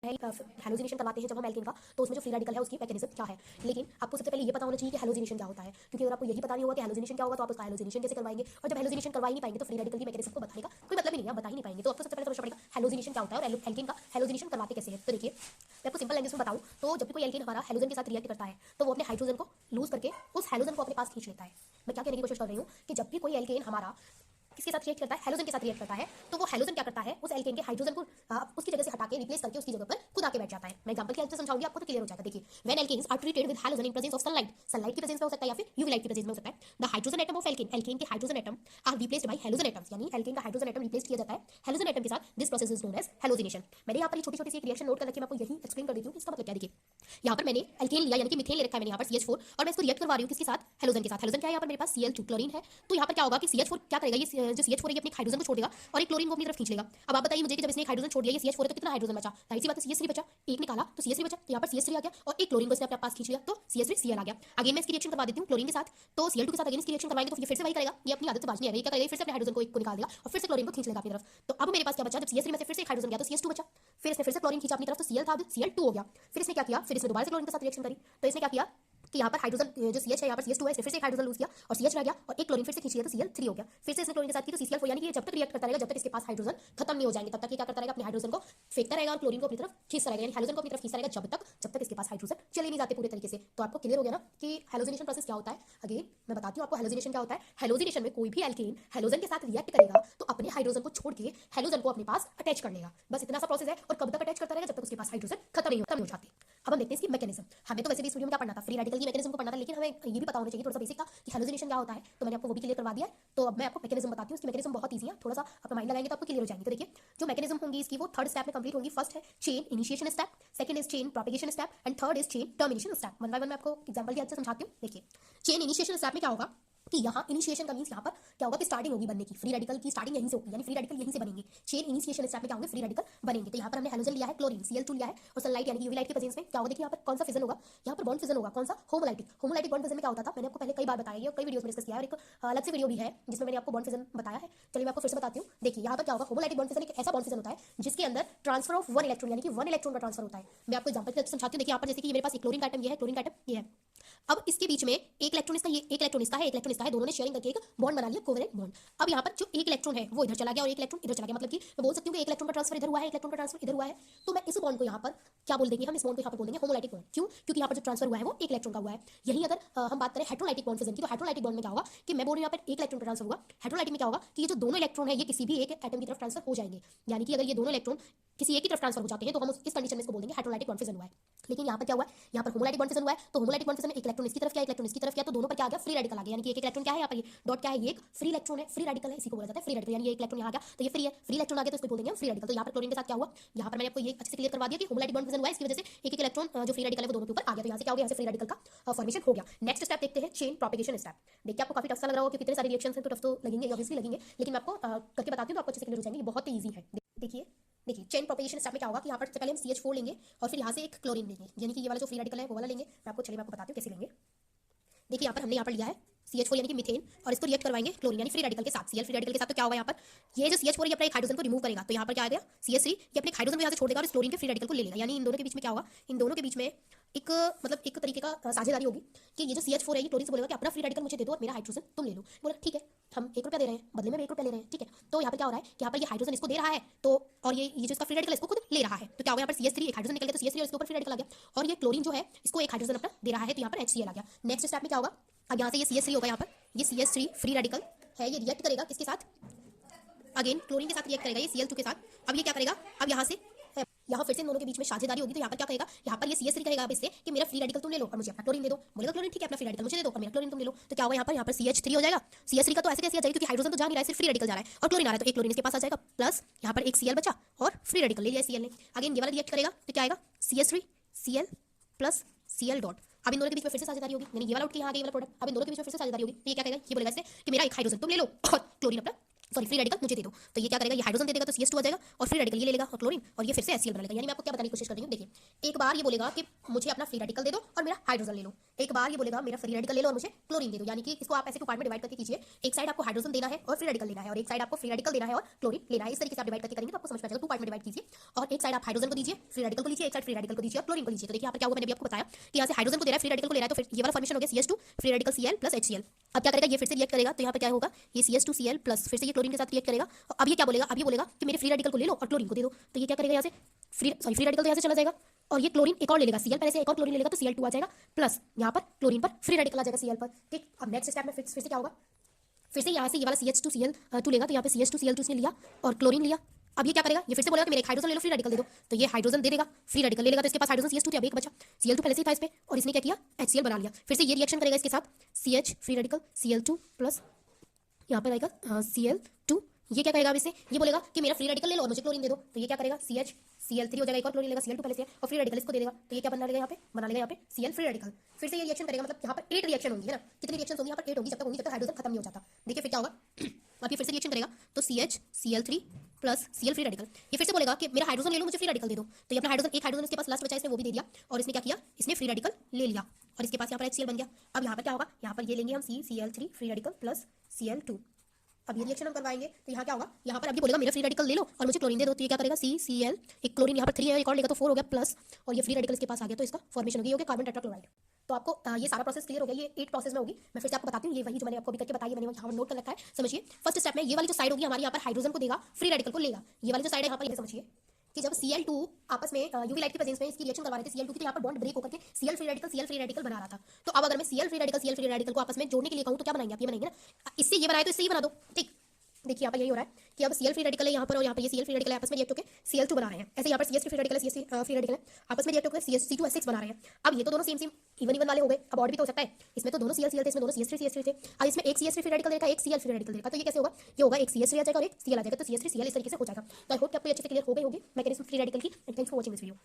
Halogenation करवाते हैं जब हम एल्केन का, तो उसमें जो फ्री रेडिकल है उसकी मैकेनिज्म क्या है। लेकिन आपको सबसे पहले ये पता होना चाहिए कि हेलोजिनेशन क्या होता है, क्योंकि अगर आपको यही पता नहीं होगा कि हेलोजिनेशन क्या होगा तो आप उसका हेलोजिनेशन कैसे करवाएंगे, और जब हेलोजिनेशन करवा ही नहीं पाएंगे तो फ्री रेडिकल की मैकेनिज्म को बताने का कोई मतलब ही नहीं है, बता ही नहीं पाएंगे। तो आपको सबसे पहले समझना पड़ेगा हेलोजिनेशन क्या होता है और एल्केन का हेलोजिनेशन करवाते कैसे हैं। तो देखिए, मैं आपको सिंपल लैंग्वेज में बताऊं तो जब भी कोई एल्केन हमारा हेलोजन के साथ रिएक्ट करता है तो वो अपने हाइड्रोजन को लूज करके उस हेलोजन को अपने पास खींच लेता है। मैं क्या कहने की कोशिश कर रही हूँ कि जब भी कोई एल्केन हमारा किसके साथ रिएक्ट करता है, हेलोजन के साथ रिएक्ट करता है, तो वो हेलोजन क्या करता है, उस एल्केन के हाइड्रोजन को उसकी जगह से हटा के रिप्लेस करके उसकी जगह पर खुद आके बैठ जाता है। मैं एग्जांपल की हेल्प से समझाऊंगी, आपको तो क्लियर हो जाएगा। देखिए, when alkanes are treated with halogen in presence of sunlight, sunlight की प्रेजेंस में हो सकता है या फिर यूवी लाइट की प्रेजेंस में हो सकता है, the hydrogen atom of alkane, alkane के hydrogen atom are replaced by halogen atoms, यानी एल्केन का हाइड्रोजन एटम रिप्लेस किया जाता है हेलोजन एटम के साथ। This process is known as halogenation. मैंने यहाँ पर छोटी छोटी सी रिएक्शन नोट कर रखी है, मैं आपको यही एक्सप्लेन कर देती हूँ इसका मतलब क्या। देखिए, यहाँ पर मैंने एल्केन लिया यानी कि मीथेन ले रखा है मैंने यहाँ पर CH4, और मैं इसको रिएक्ट करवा रही हूँ किसके साथ, हेलोजन के साथ। हेलोजन क्या है यहाँ पर मेरे पास, Cl2 क्लोरीन है। तो यहाँ पर क्या होगा कि CH4 क्या करेगा, ये जो CH4 है ये अपने हाइड्रोजन को छोड़ देगा और एक क्लोरीन को अपनी तरफ खींच लेगा। अब आप बताइए मुझे कि जब इसने एक हाइड्रोजन छोड़ दिया, ये CH4 है तो कितना हाइड्रोजन बचा, जाहिर सी बात है CH3 बचा। एक निकाला तो CH3 बचा, तो यहाँ पर CH3 आ गया और एक क्लोरीन को इसने अपने पास खींच लिया तो CH3Cl आ गया। अगेन मैं इसकी रिएक्शन करवा देती हूँ क्लोरीन के साथ, तो Cl2 के साथ अगेन इसकी रिएक्शन करवाएंगे तो ये फिर से वही करेगा, ये अपनी आदत से बाज नहीं आ रही, क्या करेगा, फिर से अपने हाइड्रोजन को एक को निकाल देगा और फिर से क्लोरीन को खींच लेगा अपनी तरफ। तो अब मेरे पास क्या बचा, जब CH3 में से फिर से एक हाइड्रोजन गया तो CH2 बचा, फिर इसने फिर से क्लोरीन खींचा अपनी तरफ तो Cl था, Cl2 हो गया। फिर इसने क्या किया, फिर इसने दोबारा से क्लोरीन के साथ रिएक्शन करी, तो इसने क्या किया कि यहाँ पर हाइड्रोजन जो CH है, यहाँ पर CH2 है, इसने फिर से एक हाइड्रोजन लूज किया और CH रह गया और एक क्लोरीन फिर से खींच लिया तो Cl3 हो गया। फिर से इसने क्लोरीन के साथ की तो CCl4, यानी कि ये जब तक रिएक्ट करता रहेगा जब तक इसके पास हाइड्रोजन खत्म नहीं हो जाएंगे तब तक ये क्या करता रहेगा, अपने हाइड्रोजन को फेंकता रहेगा और क्लोरीन को अपनी तरफ खींचता रहेगा, यानी हाइड्रोजन को अपनी तरफ खींचता रहेगा जब तक इसके पास हाइड्रोजन चले नहीं जाते पूरे तरीके से। तो आपको क्लियर हो गया ना कि हेलोजिनेशन प्रोसेस क्या होता है। अगेन मैं बताती हूँ आपको हेलोजिनेशन क्या होता है। हेलोजिनेशन में कोई भी एल्केन हेलोजन के साथ रिएक्ट करेगा तो अपने हाइड्रोजन को छोड़ के हेलोजन को अपने पास अटैच कर लेगा, बस इतना सा प्रोसेस है। और कब तक अटैच करता रहेगा, जब तक उसके पास हाइड्रोजन खत्म नहीं हो जाती। अब हम देखते हैं इसकी मैकेनिज्म। हमें तो वैसे भी इस वीडियो में क्या पढ़ना था, फ्री रेडिकल की मैकेनिज्म को पढ़ना था, लेकिन हमें ये भी पता होना चाहिए थोड़ा सा बेसिक था कि हेलोजिनेशन क्या होता है, तो मैंने आपको वो भी क्लियर करवा दिया है। तो अब मैं आपको मैकेनिज्म बताती हूँ। इसकी मैकेनिज्म बहुत ईजी है, थोड़ा सा अपना माइंड लगाएंगे तो आपको क्लियर हो जाएगी। तो देखिए, जो मैकेनिज्म होंगी इसकी वो थर्ड स्टेप में कंप्लीट होंगी। फर्स्ट है chain initiation step, second is chain propagation step and third is chain termination step. One by one मैं आपको एग्जांपल की हेल्प से समझाती हूँ। देखिए, चेन इनिशिएशन स्टेप में क्या होगा कि यहाँ इनिशिएशन का मींस यहाँ पर क्या होगा कि स्टार्टिंग होगी बनने की, फ्री रेडिकल की स्टार्टिंग यहीं से होगी, यानी फ्री रेडिकल यहीं से बनेंगे। चेन इनिशिएशन स्टेप में क्या होंगे, फ्री रेडिकल बनेंगे। तो यहाँ पर हमने हेलोजन लिया है, क्लोरीन Cl2 लिया है और सनलाइट यानी यूवी लाइट की प्रेजेंस में क्या होगा, देखिए यहाँ पर कौन सा फिजन होगा, यहाँ पर बॉन्ड फिजन होगा। कौन सा, होमोलाइटिक। होमोलाइटिक बॉन्ड फिजन में क्या होता था, मैंने आपको पहले कई बार बताया है और कई वीडियोस में डिस्कस किया है, और एक अलग से वीडियो भी है जिसमें मैंने आपको बॉन्ड फिजन बताया है। चलिए मैं आपको फिर से बताती हूँ। देखिए यहाँ पर क्या होगा, होमोलाइटिक बॉन्ड फिजन एक ऐसा बॉन्ड फिजन होता है जिसके अंदर ट्रांसफर ऑफ वन इलेक्ट्रॉन यानी कि वन इलेक्ट्रॉन का ट्रांसफर होता है। मैं आपको एग्जांपल के समझाती हूँ। देखिए यहाँ पर जैसे कि मेरे पास एक क्लोरीन का एटम ये है, क्लोरीन का एटम ये है। अब इसके बीच में एक इलेक्ट्रॉन इसका, ये एक इलेक्ट्रॉन इसका है, एक इलेक्ट्रॉन इसका है, दोनों ने शेयरिंग करके एक बॉन्ड बना लिया, कोवेलेंट बॉन्ड। अब यहाँ पर जो एक इलेक्ट्रॉन है वो इधर चला गया और एक इलेक्ट्रॉन इधर चला गया, मतलब कि मैं बोल सकती हूँ कि एक इलेक्ट्रॉन का ट्रांसफर इधर हुआ है, एक इलेक्ट्रॉन का ट्रांसफर इधर हुआ है। तो मैं इस बॉन्ड को यहाँ पर क्या बोल देंगे, हम इस बॉन्ड को यहाँ पर बोल देंगे होमोलाइटिक बॉन्ड। क्यों, क्योंकि यहाँ पर जो ट्रांसफर हुआ है वो एक इलेक्ट्रॉन का हुआ है। यही अगर हम बात करें हेटेरोलाइटिक बॉन्ड फिजन की, तो हेटेरोलाइटिक बॉन्ड में क्या होगा कि मैं बोल रही हूँ यहाँ पर एक इलेक्ट्रॉन का ट्रांसफर हुआ। हेटेरोलाइटिक में क्या होगा कि ये जो दोनों इलेक्ट्रॉन है ये किसी भी एक एटम की तरफ ट्रांसफर हो जाएंगे, यानी कि अगर ये दोनों इलेक्ट्रॉन किसी एक की तरफ ट्रांसफर हो जाते हैं तो हम इस कंडीशन में इसको बोल देंगे हेटेरोलाइटिक बॉन्ड फिजन हुआ है। लेकिन यहाँ पर क्या हुआ है, यहाँ पर होमोलाइटिक बॉन्ड फिजन हुआ है, तो होमोलाइटिक बॉन्ड फिजन में एक इलेक्ट्रॉन इसकी तरफ क्या, एक इलेक्ट्रॉन इसकी तरफ क्या, तो दोनों पर क्या आ गया, फ्री रेडिकल आ गया, यानी कि एक इलेक्ट्रॉन क्या है यहाँ पर, ये डॉट क्या है, ये एक फ्री इलेक्ट्रॉन है, फ्री रेडिकल है, इसी को बोला जाता है फ्री रेडिकल। यानी ये एक इलेक्ट्रॉन यहाँ गया तो ये फ्री है, फ्री इलेक्ट्रॉन आ गया तो इसको बोल देंगे हम फ्री रेडिकल। तो यहाँ पर क्लोरीन के साथ क्या हुआ, यहाँ पर मैंने आपको ये अच्छे से क्लियर करवा दिया कि होमोलाइटिक बॉन्ड फिजन हुआ है, इसकी वजह से एक एक इलेक्ट्रॉन जो फ्री रेडिकल है वो दोनों के ऊपर आ गया। तो यहाँ से क्या हो गया, यहाँ से फ्री रेडिकल का फॉर्मेशन हो गया। नेक्स्ट स्टेप देखते हैं, चेन प्रोपेगेशन स्टेप। देखिए आपको काफी टफ सा लग रहा होगा कि कितने सारे रिएक्शंस हैं तो टफ तो लगेंगे, ऑब्वियसली लगेंगे, लेकिन मैं आपको करके बताती हूँ तो आपको अच्छे से क्लियर हो जाएंगे, ये बहुत ही ईजी है। देखिए देखिए, चेन प्रोपेगेशन स्टेप में क्या होगा कि यहाँ पर सबसे पहले हम CH4 लेंगे और फिर यहाँ से एक क्लोरीन लेंगे, यानी कि ये वाला जो फ्री रेडिकल है वो वाला लेंगे। मैं आपको चलिए मैं आपको बताती हूँ कैसे लेंगे। देखिए यहाँ पर हमने यहाँ पर लिया है CH4 यानी कि मीथेन और इसको रिएक्ट करवाएंगे क्लोरीन यानी फ्री रेडिकल के साथ, Cl फ्री रेडिकल के साथ। तो क्या होगा यहाँ पर, ये जो CH4 ये अपना एक हाइड्रोजन को रिमूव करेगा, तो यहाँ पर क्या आ गया CH3, ये अपने हाइड्रोजन को यहाँ से छोड़ देगा और इस क्लोरीन के फ्री रेडिकल को ले लेगा। यानी इन दोनों के बीच में क्या होगा, इन दोनों के बीच में एक मतलब एक तरीके का साझेदारी होगी कि ये जो CH4 है ये क्लोरीन से बोलेगा कि अपना फ्री रेडिकल मुझे दे दो और मेरा हाइड्रोजन तुम ले लो। बोला ठीक है, हम ₹1 दे रहे हैं, बदले में 1 रुपया ले रहे हैं, ठीक है। तो यहाँ पर क्या हो रहा है कि यहाँ पर ये हाइड्रोजन इसको दे रहा है, तो और ये जो इसका फ्री रेडिकल इसको खुद ले रहा है, तो क्या होगा यहाँ पर CH3 एक हाइड्रोजन निकल गया तो CH3 और इसके ऊपर फ्री रेडिकल आ गया, और ये क्लोरीन जो है इसको एक हाइड्रोजन अपना दे रहा है तो यहाँ पर HCl आ गया। नेक्स्ट स्टेप में क्या होगा, अब यहाँ से ये CH3 होगा, यहाँ पर ये CH3 फ्री रेडिकल है, ये रिएक्ट करेगा किसके साथ, अगेन क्लोरीन के साथ रिएक्ट करेगा, ये Cl2 के साथ। अब ये क्या करेगा, अब यहाँ से यहाँ फिर से इन दोनों के बीच में साझेदारी होगी, तो यहाँ पर क्या करेगा, यहाँ पर ये CH3 कहेगा अब इससे कि मेरा फ्री रेडिकल तुम ले लो और मुझे अपना क्लोरीन दे दो। बोलेगा क्लोरीन ठीक है, अपना फ्री रेडिकल मुझे दे दो और मेरा क्लोरीन तुम ले लो। तो क्या होगा यहाँ पर CH3 हो जाएगा, CH3 का तो ऐसे कैसे आ जाएगा क्योंकि हाइड्रोजन तो जा नहीं रहा है, सिर्फ फ्री रेडिकल जा रहा है और क्लोरीन आ रहा है, तो एक क्लोरीन इसके पास आ जाएगा, प्लस यहाँ पर एक Cl बचा और फ्री रेडिकल ले लिया Cl ने। अगेन ये वाला रिएक्ट करेगा तो क्या आएगा CH3 Cl plus Cl dot. अब इन दोनों के बीच में फिर से साझेदारी होगी, यानी ये वाला उठ के यहाँ आ गया, ये वाला प्रोडक्ट, अब इन दोनों के बीच में फिर से साझेदारी होगी। तो ये क्या कहेगा, ये बोलेगा इससे कि मेरा एक हाइड्रोजन तुम ले लो और क्लोरीन अपना सॉरी फ्री रेडिकल मुझे दे दो, तो ये क्या करेगा, ये हाइड्रोजन दे देगा तो CS2 आ जाएगा, और फ्री रेडिकल ये ले लेगा और क्लोरीन, और ये फिर से HCl बना लेगा। यानी मैं आपको क्या बताने की कोशिश कर रही हूँ, देखिए एक बार ये बोलेगा कि मुझे अपना फ्री रेडिकल दे दो और मेरा हाइड्रोजन ले लो, एक बार ये बोलेगा मेरा फ्री रेडिकल ले लो और मुझे क्लोरीन दे दो। यानी कि इसको आप ऐसे टू पार्ट में डिवाइड करके कीजिए, एक साइड आपको हाइड्रोजन देना है और फ्री रेडिकल लेना है, और एक साइड आपको फ्री रेडिकल देना है और क्लोरीन लेना है। इस तरीके से आप डिवाइड करके करेंगे तो आपको समझ में आ जाएगा। टू पार्ट में डिवाइड कीजिए, और एक साइड आप हाइड्रोजन को दीजिए, फ्री रेडिकल को लीजिए, एक साइड फ्री रेडिकल को दीजिए और क्लोरीन को लीजिए। तो देखिए यहाँ पर क्या होगा, मैंने भी आपको बताया कि यहाँ से हाइड्रोजन को दे रहा है, फ्री रेडिकल को ले रहा है, तो फिर ये वाला फॉर्मेशन हो गया CS2 free radical Cl plus HCl। अब क्या करेगा, ये फिर से रिएक्ट करेगा, तो यहाँ पे क्या होगा, ये CS2Cl प्लस फिर से ये क्लोरीन के साथ रिएक्ट करेगा। अब ये क्या बोलेगा, अब ये बोलेगा कि मेरे फ्री रेडिकल को ले लो और क्लोरीन को दे दो, तो ये क्या करेगा, यहाँ से फ्री रेडिकल तो यहाँ से चला जाएगा, और ये क्लोरीन एक और ले लेगा, Cl पहले से एक और क्लोरीन ले लेगा तो Cl2 आ जाएगा, प्लस यहाँ पर क्लोरीन पर फ्री रेडिकल आ जाएगा Cl पर। ठीक, अब नेक्स्ट स्टेप में फिर से क्या होगा, फिर से यहाँ से ये वाला CH2Cl2 लेगा, तो यहाँ पे CH2Cl2 इसने लिया और क्लोरीन लिया। अब ये क्या करेगा, ये फिर से बोलेगा कि मेरे एक हाइड्रोजन ले लो, फ्री रेडिकल दे दो, तो ये हाइड्रोजन दे देगा, फ्री रेडिकल ले लेगा, तो इसके पास हाइड्रोजन CS2 थे, अब एक बचा, Cl2 पहले से ही था इस पे, और इसने क्या किया, HCl बना लिया। फिर से ये रिएक्शन करेगा इसके साथ, CH free radical Cl2 plus यहाँ पर आएगा Cl2। ये क्या करेगा, अब इससे ये बोलेगा कि मेरा फ्री रेडिकल ले लो और मुझे क्लोरीन दे दो, तो ये क्या करेगा, CH Cl3 हो जाएगा, एक और क्लोरीन लेगा, Cl2 पहले से, और फ्री रेडिकल इसको दे देगा, तो ये क्या बना लेगा, यहाँ पे बना लेगा यहाँ पे Cl फ्री रेडिकल। फिर से ये रिएक्शन करेगा, मतलब यहाँ पर 8 रिएक्शन होंगी, है ना, कितनी रिएक्शन होंगी, यहाँ पर 8 होंगी, जब तक हाइड्रोजन खत्म नहीं हो जाता। देखिए फिर क्या होगा, अब ये फिर से रिएक्शन करेगा, तो CH Cl3 plus Cl free radical, ये फिर से बोलेगा कि मेरा हाइड्रोजन ले लो, मुझे फ्री रेडिकल दे दो, तो ये अपना हाइड्रोजन, एक हाइड्रोजन इसके पास लास्ट बचा, इसने वो भी दे दिया, और इसने क्या किया, इसने फ्री रेडिकल ले लिया, और इसके पास यहाँ पर HCl बन गया। अब यहाँ पर क्या होगा, यहाँ पर ये लेंगे हम Cl3 free radical plus Cl2। अब ये रिएक्शन हम करवाएंगे, तो यहाँ क्या होगा, यहाँ पर अब ये बोलेगा मेरा फ्री रेडिकल ले लो और मुझे क्लोरीन दे दो, तो ये क्या करेगा, CCl, एक क्लोरीन यहाँ पर 3 है, एक और लेगा तो 4 हो गया, प्लस, और ये फ्री रेडिकल इसके पास आ गया, तो इसका फॉर्मेशन हो गया कार्बन टेट्राक्लोराइड। तो आपको ये सारा प्रोसेस क्लियर हो गया, ये 8 प्रोसेस में होगी। मैं फिर से आपको बताती हूँ, ये वही जो मैंने आपको अभी करके बताई, मैंने यहाँ नोट कर रखा है, समझिए। फर्स्ट स्टेप में ये वाली जो साइड होगी हमारी, यहाँ पर हाइड्रोजन को देगा, फ्री रेडिकल को लेगा, ये वाली जो साइड है यहाँ पर, ये समझिए कि जब Cl2 आपस में यूवी लाइट की प्रेजेंस में इसकी रिएक्शन करवा रहे थे Cl2 की, तो यहाँ पर बॉन्ड ब्रेक होकर के Cl फ्री रेडिकल बना रहा था। तो अब अगर मैं Cl फ्री रेडिकल को आपस में जोड़ने के लिए कहूँ तो क्या बनाएंगे आप, ये बनाएंगे ना, इससे ये बनाए तो इससे ये बना दो। ठीक, देखिए यहाँ पर यही हो रहा है कि अब Cl फ्री रेडिकल है यहाँ पर, और यहाँ पर ये Cl फ्री रेडिकल आपस में रिएक्ट होकर Cl2 बना रहे हैं। ऐसे यहाँ पर CS फ्री रेडिकल है, CS फ्री रेडिकल है, आपस में रिएक्ट होकर C2H6 बना रहे हैं। अब ये तो दोनों सेम इवन वाले हो गए, अब और भी तो हो सकता है, इसमें तो दोनों Cl थे, इसमें दोनों CS3 थे, अब इसमें एक CS फ्री रेडिकल देगा, एक Cl फ्री रेडिकल देगा, तो ये कैसे होगा, ये होगा एक CS3 आ जाएगा और एक Cl आ जाएगा, तो CS3 Cl इस तरीके से हो जाएगा। तो आई होप कि आपको अच्छे से क्लियर हो गई होगी मैकेनिज्म फ्री रेडिकल की। Thanks for watching this video.